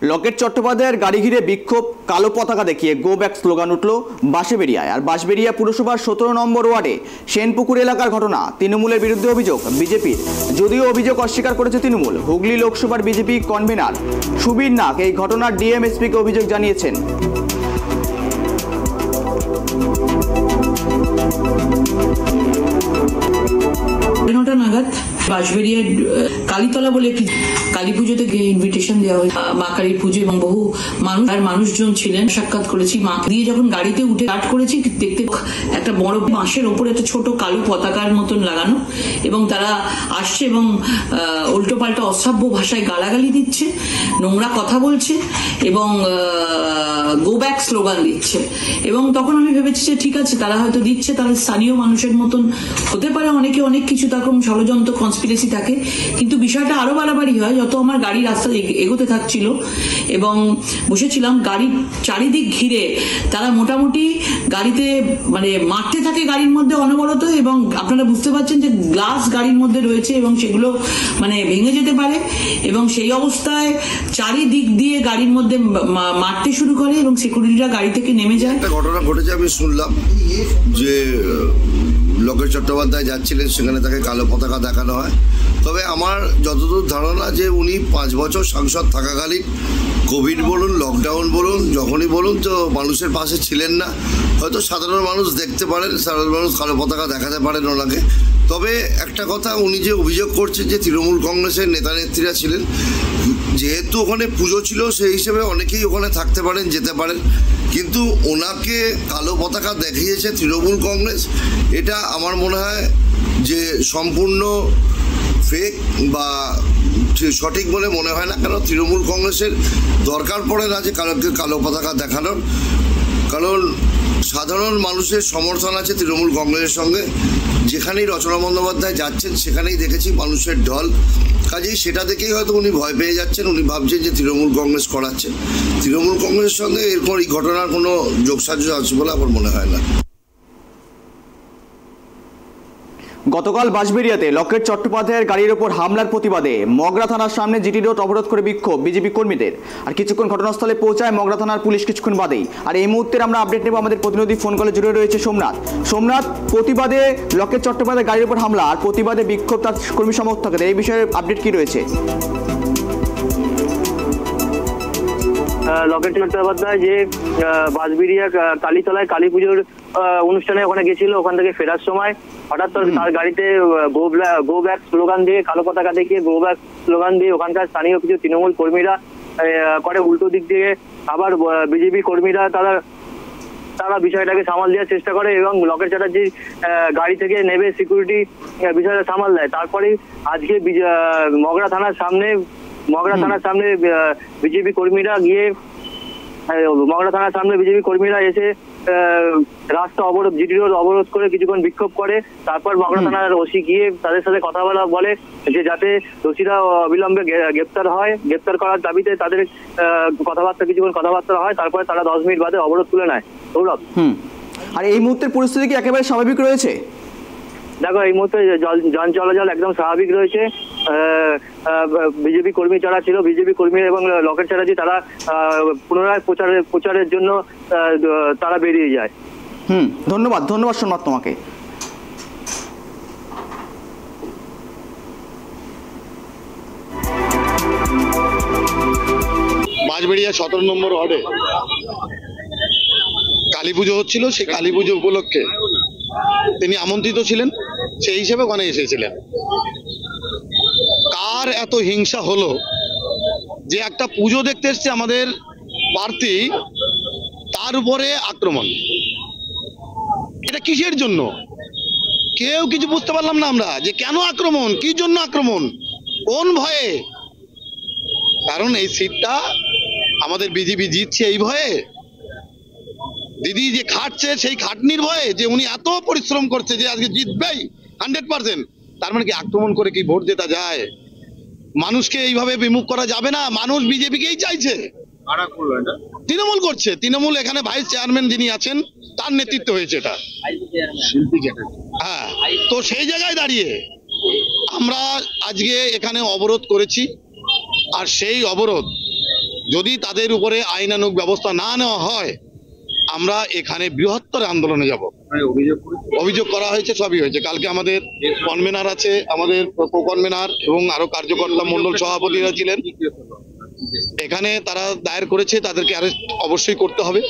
লকেট চট্টোপাধ্যায়ের গাড়ি ঘিরে বিক্ষোভ, কালো পতাকা দেখিয়ে গো ব্যাক স্লোগান উঠল বাঁশবেড়িয়ায়। আর বাঁশবেড়িয়া পুরসভার 17 নম্বর ওয়ার্ডে সেনপুকুর এলাকার ঘটনা। তৃণমূলের বিরুদ্ধে অভিযোগ বিজেপির, যদিও অভিযোগ অস্বীকার করেছে তৃণমূল। হুগলি লোকসভার বিজেপি কনভেনার সুবীর নাগ এই ঘটনার ডিএমএসপিকে অভিযোগ জানিয়েছেন। 9টা নাগাদ বাঁশবেড়িয়ার কালীতলা বলে একটি কালী পুজোতে ইনভিটেশন দেওয়া হয়, মা কালীর পুজো, এবং বহু মানুষজন ছিলেন। সাক্ষাৎ করেছি মা দিয়ে, যখন গাড়িতে উঠে কাট করেছি, দেখতে একটা বড় বাঁশের ওপরে একটা ছোট কালো পতাকার মতন লাগানো, এবং তারা আসছে এবং উল্টো পাল্টা অসভ্য ভাষায় গালাগালি দিচ্ছে, নোংরা কথা বলছে এবং গো ব্যাক স্লোগান দিচ্ছে। এবং তখন আমি ভেবেছি যে ঠিক আছে, তারা হয়তো দিচ্ছে, তাহলে স্থানীয় মানুষের মতন হতে পারে, অনেকে অনেক কিছু তখন ষড়যন্ত্র কনস্পিরেসি থাকে। কিন্তু বিষয়টা আরো বাড়াবাড়ি হয় যত আমার গাড়ি রাস্তা এগোতে থাকছিল এবং বসেছিলাম, গাড়ির চারিদিক ঘিরে তারা মোটামুটি গাড়িতে মানে মারতে থাকে গাড়ির মধ্যে অনবরত, এবং আপনারা বুঝতে পারছেন যে গ্লাস গাড়ির মধ্যে রয়েছে এবং সেগুলো মানে ভেঙে যেতে পারে। এবং সেই অবস্থায় চারিদিক দিয়ে গাড়ির মধ্যে মারতে শুরু করে এবং সিকিউরিটিরা গাড়ি থেকে নেমে যায়। একটা ঘটনা ঘটেছে, আমি শুনলাম যে লকেট চট্টোপাধ্যায় যাচ্ছিলেন, সেখানে তাকে কালো পতাকা দেখানো হয়। তবে আমার যতদূর ধারণা যে উনি 5 বছর সাংসদ থাকাকালীন কোভিড বলুন, লকডাউন বলুন, যখনই বলুন, তো মানুষের পাশে ছিলেন না। হয়তো সাধারণ মানুষ দেখতে পারেন, সাধারণ মানুষ কালো পতাকা দেখাতে পারেন ওনাকে। তবে একটা কথা, উনি যে অভিযোগ করছেন যে তৃণমূল কংগ্রেসের নেতা নেত্রীরা ছিলেন, যেহেতু ওখানে পুজো ছিল সেই হিসেবে অনেকেই ওখানে থাকতে পারেন, যেতে পারেন, কিন্তু ওনাকে কালো পতাকা দেখিয়েছে তৃণমূল কংগ্রেস। এটা আমার মনে হয় যে সম্পূর্ণ ফেক বা সঠিক বলে মনে হয় না। কেন তৃণমূল কংগ্রেসের দরকার পড়ে না যে কালো পতাকা দেখানোর, কারণ সাধারণ মানুষের সমর্থন আছে তৃণমূল কংগ্রেসের সঙ্গে। যেখানেই রচনা বন্দ্যোপাধ্যায় যাচ্ছেন সেখানেই দেখেছি মানুষের ঢল। কাজেই সেটা দেখেই হয়তো উনি ভয় পেয়ে যাচ্ছেন, উনি ভাবছেন যে তৃণমূল কংগ্রেস করাচ্ছে। তৃণমূল কংগ্রেসের সঙ্গে এরপর এই ঘটনার কোনো যোগসাজশ আছে বলে আমার মনে হয় না। গতকাল বাঁশবেড়িয়াতে লকেট চট্টোপাধ্যায়ের গাড়ির ওপর হামলার প্রতিবাদে মগরা থানার সামনে জিটি রোড অবরোধ করে বিক্ষোভ বিজেপি কর্মীদের। আর কিছুক্ষণ ঘটনাস্থলে পৌঁছায় মগরা থানার পুলিশ কিছুক্ষণ বাদেই। আর এই মুহূর্তে আমরা আপডেট নেব, আমাদের প্রতিনিধি ফোন কলে জুড়ে রয়েছে সোমনাথ। প্রতিবাদে লকেট চট্টোপাধ্যায়ের গাড়ির ওপর হামলা আর প্রতিবাদে বিক্ষোভ তার কর্মী সমর্থকদের, এই বিষয়ে আপডেট কি রয়েছে? লকেট চট্টোপাধ্যায় যে বাঁশবেড়িয়া কালীতলায় কালী পুজোর অনুষ্ঠানে ওখানে গেছিল, ওখান থেকে ফেরার সময় হঠাৎ তার গাড়িতে গো ব্যাক স্লোগান দিয়ে, কালো পতাকা দেখিয়ে গো ব্যাক স্লোগান দিয়ে ওখানকার স্থানীয় কিছু তৃণমূল কর্মীরা করে উল্টো দিক দিয়ে আবার বিজেপি কর্মীরা তারা বিষয়টাকে সামাল দেওয়ার চেষ্টা করে এবং লকেট চ্যাটার্জির গাড়ি থেকে নেবে সিকিউরিটি বিষয়টা সামাল দেয়। তারপরে আজকে মগরা থানার সামনে বিজেপি কর্মীরা গিয়ে বিজেপি কর্মীরা এসে রাস্তা অবরোধ, জিটি রোড অবরোধ করে কিছুক্ষণ বিক্ষোভ করে। তারপর মগরা থানার ওসি গিয়ে তাদের সাথে কথা বলে যে যাতে দোষীরা অবিলম্বে গ্রেপ্তার করার দাবিতে তাদের কিছুক্ষণ কথাবার্তা হয়। তারপরে তারা 10 মিনিট বাদে অবরোধ তুলে নেয়। সৌরভ, আর এই মুহূর্তের পরিস্থিতি কি একেবারে স্বাভাবিক রয়েছে? দেখো, এই মুহূর্তে যান চলাচল একদম স্বাভাবিক রয়েছে। বিজেপি কর্মী যারা ছিল, বিজেপি কর্মী এবং লকেট চ্যাটার্জি, তারা পুনরায় প্রচারের জন্য তারা বেরিয়ে যায়। ধন্যবাদ সোমনাথ তোমাকে। বাঁশবেড়িয়া 17 নম্বর ওয়ার্ডে কালী পুজো হচ্ছিল, সেই কালী পুজো উপলক্ষে তিনি আমন্ত্রিত ছিলেন, সেই হিসেবে ওখানে এসেছিলেন। কার এত হিংসা হলো যে একটা পুজো দেখতে এসছে আমাদের প্রার্থী, তার উপরে আক্রমণ? এটা কিসের জন্য? কেউ কিছু বুঝতে পারলাম না আমরা, যে কেন আক্রমণ, কি জন্য আক্রমণ, কোন ভয়ে? কারণ এই সিটটা আমাদের বিজেপি জিতছে এই ভয়ে, দিদি যে খাটছে সেই খাটনির ভয়ে, যে উনি এত পরিশ্রম করছে যে আজকে জিতবেই 100%। তার মানে কি আক্রমণ করে কি ভোট জেতা যায়? মানুষকে এইভাবে বিমুখ করা যাবে না। মানুষ বিজেপিকেই চাইছে। তৃণমূল করছে, তৃণমূল এখানে ভাইস চেয়ারম্যান যিনি আছেন তার নেতৃত্বে হয়েছে এটা। হ্যাঁ, তো সেই জায়গায় দাঁড়িয়ে আমরা আজকে এখানে অবরোধ করেছি। আর সেই অবরোধ যদি তাদের উপরে আইনানুগ ব্যবস্থা না নেওয়া হয় আমরা এখানে বৃহত্তর আন্দোলনে যাব। অভিযোগ করা হয়েছে, সবই হয়েছে। কালকে আমাদের কনভেনার আছে, আমাদের কো-কনভেনার এবং আরো কার্যকর্তা মন্ডল সভাপতিরা ছিলেন এখানে, তারা দায়ের করেছে, তাদেরকে অ্যারেস্ট অবশ্যই করতে হবে।